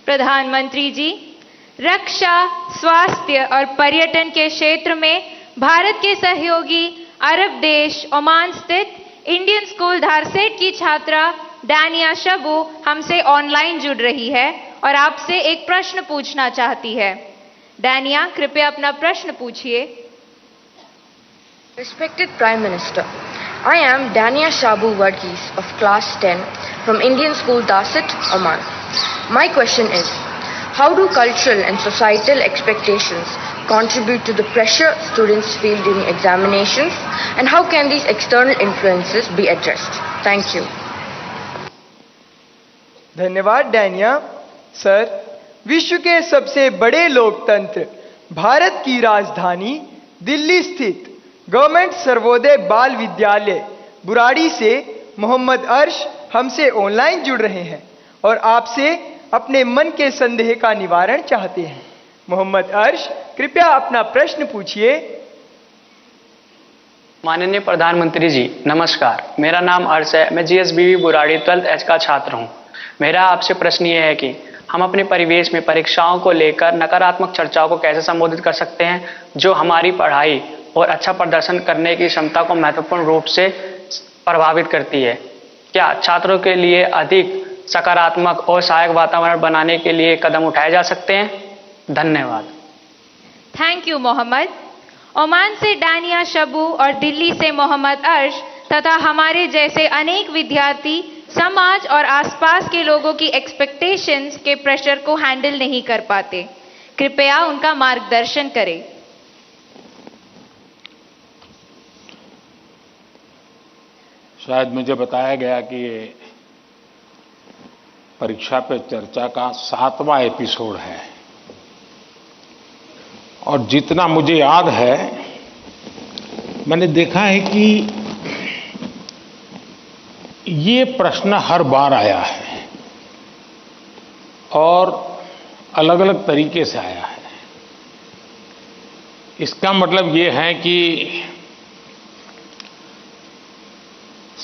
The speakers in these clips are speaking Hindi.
प्रधानमंत्री जी, रक्षा, स्वास्थ्य और पर्यटन के क्षेत्र में भारत के सहयोगी अरब देश ओमान स्थित इंडियन स्कूल धारसेट की छात्रा दानिया शबू हमसे ऑनलाइन जुड़ रही है और आपसे एक प्रश्न पूछना चाहती है। दानिया, कृपया अपना प्रश्न पूछिए। Respected Prime Minister, I am Dania Shabu Varghese of Class 10 from Indian School Darsit, Oman. My question is, how do cultural and societal expectations contribute to the pressure students feel during examinations, and how can these external influences be addressed? Thank you. धन्यवाद डैनिया। सर, विश्व के सबसे बड़े लोकतंत्र भारत की राजधानी दिल्ली स्थित गवर्नमेंट सर्वोदय बाल विद्यालय बुराड़ी से मोहम्मद अर्श हमसे ऑनलाइन जुड़ रहे हैं और आपसे अपने मन के संदेह का निवारण चाहते हैं। मोहम्मद अर्श, कृपया अपना प्रश्न पूछिए। माननीय प्रधानमंत्री जी, नमस्कार। मेरा नाम अर्श है। मैं जीएसबीवी बुराड़ी 12th H का छात्र हूं। मेरा आपसे प्रश्न ये है कि हम अपने परिवेश में परीक्षाओं को लेकर नकारात्मक चर्चाओं को कैसे संबोधित कर सकते हैं, जो हमारी पढ़ाई और अच्छा प्रदर्शन करने की क्षमता को महत्वपूर्ण रूप से प्रभावित करती है। क्या छात्रों के लिए अधिक सकारात्मक और सहायक वातावरण बनाने के लिए कदम उठाए जा सकते हैं? धन्यवाद। Thank you Mohammad. ओमान से दानिया शबू और दिल्ली से मोहम्मद अर्श तथा हमारे जैसे अनेक विद्यार्थी समाज और आसपास के लोगों की एक्सपेक्टेशंस के प्रेशर को हैंडल नहीं कर पाते। कृपया उनका मार्गदर्शन करें। शायद मुझे बताया गया कि ये परीक्षा पे चर्चा का 7वां एपिसोड है और जितना मुझे याद है, मैंने देखा है कि ये प्रश्न हर बार आया है और अलग अलग तरीके से आया है। इसका मतलब ये है कि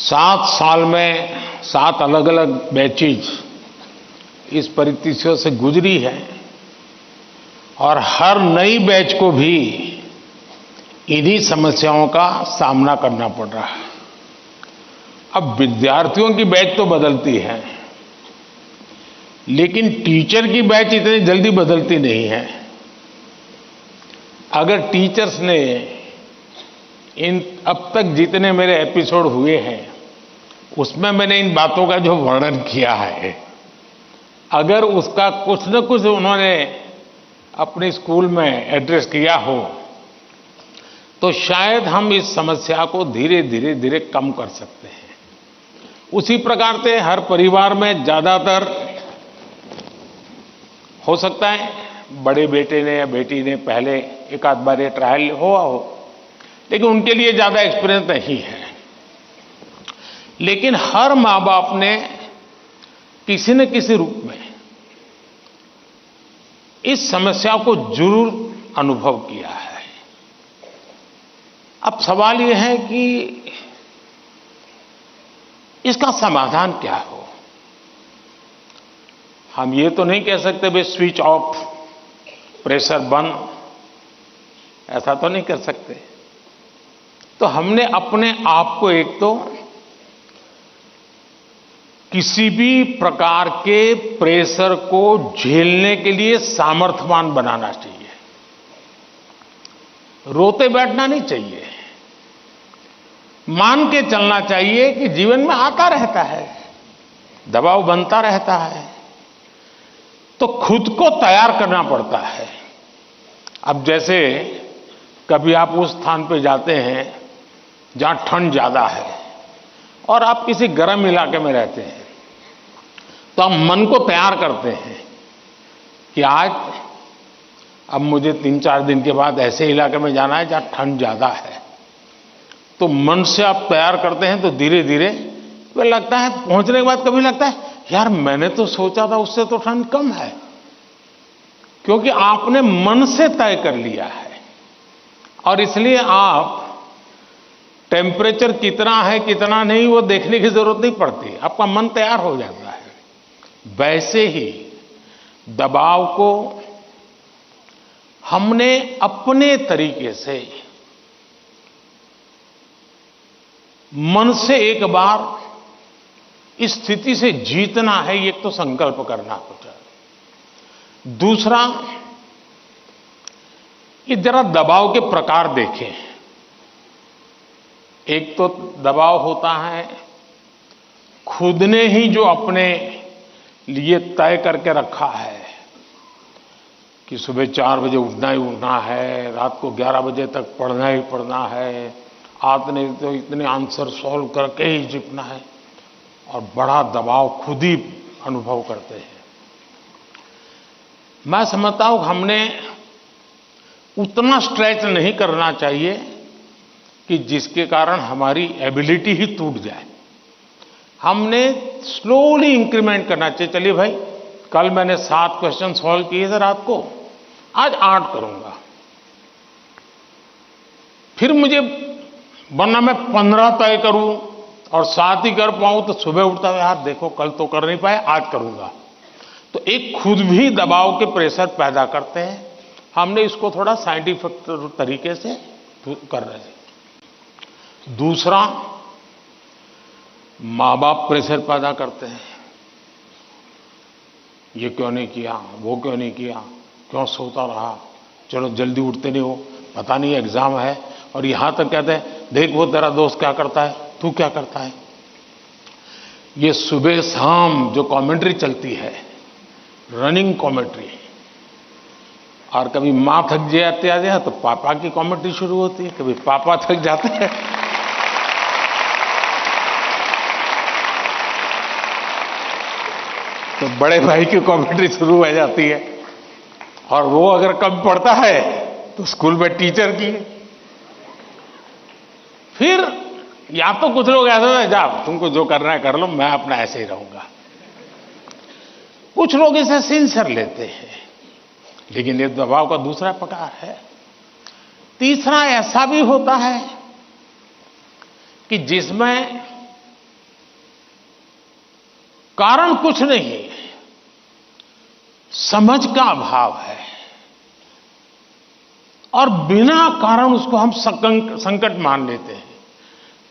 7 साल में 7 अलग अलग बैचेज इस परिस्थितियों से गुजरी है और हर नई बैच को भी इन्हीं समस्याओं का सामना करना पड़ रहा है। अब विद्यार्थियों की बैच तो बदलती है, लेकिन टीचर की बैच इतनी जल्दी बदलती नहीं है। अगर टीचर्स ने इन अब तक जितने मेरे एपिसोड हुए हैं उसमें मैंने इन बातों का जो वर्णन किया है, अगर उसका कुछ न कुछ उन्होंने अपने स्कूल में एड्रेस किया हो तो शायद हम इस समस्या को धीरे धीरे कम कर सकते हैं। उसी प्रकार से हर परिवार में ज्यादातर हो सकता है बड़े बेटे ने या बेटी ने पहले एक आध बार ये ट्रायल हुआ हो, लेकिन उनके लिए ज्यादा एक्सपीरियंस नहीं है। लेकिन हर माँ बाप ने किसी न किसी रूप में इस समस्या को जरूर अनुभव किया है। अब सवाल यह है कि इसका समाधान क्या हो। हम ये तो नहीं कह सकते भाई स्विच ऑफ, प्रेशर बंद, ऐसा तो नहीं कर सकते। तो हमने अपने आप को एक तो किसी भी प्रकार के प्रेशर को झेलने के लिए सामर्थ्यवान बनाना चाहिए। रोते बैठना नहीं चाहिए, मान के चलना चाहिए कि जीवन में आता रहता है, दबाव बनता रहता है, तो खुद को तैयार करना पड़ता है। अब जैसे कभी आप उस स्थान पे जाते हैं जहां ठंड ज्यादा है और आप किसी गर्म इलाके में रहते हैं, तो आप मन को तैयार करते हैं कि आज अब मुझे 3-4 दिन के बाद ऐसे इलाके में जाना है जहां ठंड ज्यादा है। तो मन से आप तैयार करते हैं तो धीरे धीरे वह लगता है, पहुंचने के बाद कभी लगता है यार मैंने तो सोचा था उससे तो ठंड कम है, क्योंकि आपने मन से तय कर लिया है। और इसलिए आप टेम्परेचर कितना है कितना नहीं वो देखने की जरूरत नहीं पड़ती, आपका मन तैयार हो जाता है। वैसे ही दबाव को हमने अपने तरीके से मन से एक बार इस स्थिति से जीतना है, ये तो संकल्प करना होता है। दूसरा, ये जरा दबाव के प्रकार देखें। एक तो दबाव होता है खुद ने ही जो अपने लिए तय करके रखा है कि सुबह 4 बजे उठना ही उठना है, रात को 11 बजे तक पढ़ना ही पढ़ना है, आपने तो इतने आंसर सॉल्व करके ही जीतना है, और बड़ा दबाव खुद ही अनुभव करते हैं। मैं समझता हूं हमने उतना स्ट्रेच नहीं करना चाहिए कि जिसके कारण हमारी एबिलिटी ही टूट जाए। हमने स्लोली इंक्रीमेंट करना चाहिए। चलिए भाई, कल मैंने 7 क्वेश्चन सॉल्व किए थे रात को, आज 8 करूंगा। फिर मुझे वरना मैं 15 तय करूं और 7 ही कर पाऊं तो सुबह उठता है, यार देखो कल तो कर नहीं पाए, आज करूंगा। तो एक खुद भी दबाव के प्रेशर पैदा करते हैं। हमने इसको थोड़ा साइंटिफिक तरीके से कर रहे हैं। दूसरा, माँ बाप प्रेशर पैदा करते हैं, ये क्यों नहीं किया, वो क्यों नहीं किया, क्यों सोता रहा, चलो जल्दी उठते नहीं हो, पता नहीं एग्जाम है, और यहां तक कहते हैं देख वो तेरा दोस्त क्या करता है, तू क्या करता है। ये सुबह शाम जो कमेंट्री चलती है, रनिंग कमेंट्री, और कभी माँ थक जाते हैं तो पापा की कमेंट्री शुरू होती है, कभी पापा थक जाते हैं तो बड़े भाई की कमेंट्री शुरू हो जाती है, और वो अगर कम पढ़ता है तो स्कूल में टीचर की। फिर या तो कुछ लोग ऐसा है, जा तुमको जो करना है कर लो, मैं अपना ऐसे ही रहूंगा। कुछ लोग इसे सिंसियर लेते हैं, लेकिन ये दबाव का दूसरा प्रकार है। तीसरा ऐसा भी होता है कि जिसमें कारण कुछ नहीं, समझ का अभाव है, और बिना कारण उसको हम संकट मान लेते हैं।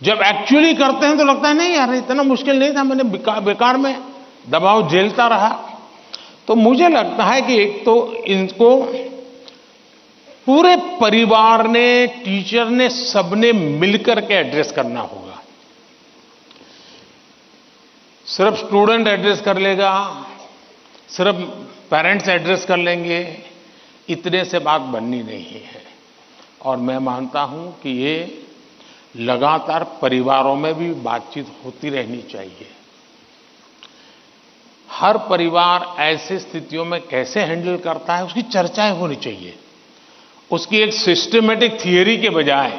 जब एक्चुअली करते हैं तो लगता है नहीं यार इतना मुश्किल नहीं था, मैंने बेकार में दबाव झेलता रहा। तो मुझे लगता है कि एक तो इनको पूरे परिवार ने, टीचर ने, सबने मिलकर के एड्रेस करना होगा। सिर्फ स्टूडेंट एड्रेस कर लेगा, सिर्फ पेरेंट्स एड्रेस कर लेंगे, इतने से बात बननी नहीं है। और मैं मानता हूं कि ये लगातार परिवारों में भी बातचीत होती रहनी चाहिए। हर परिवार ऐसी स्थितियों में कैसे हैंडल करता है उसकी चर्चाएं होनी चाहिए। उसकी एक सिस्टमेटिक थियरी के बजाय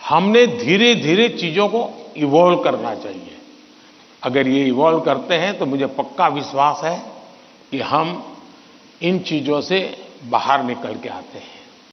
हमने धीरे धीरे चीजों को इवॉल्व करना चाहिए। अगर ये इवॉल्व करते हैं तो मुझे पक्का विश्वास है कि हम इन चीजों से बाहर निकल के आते हैं।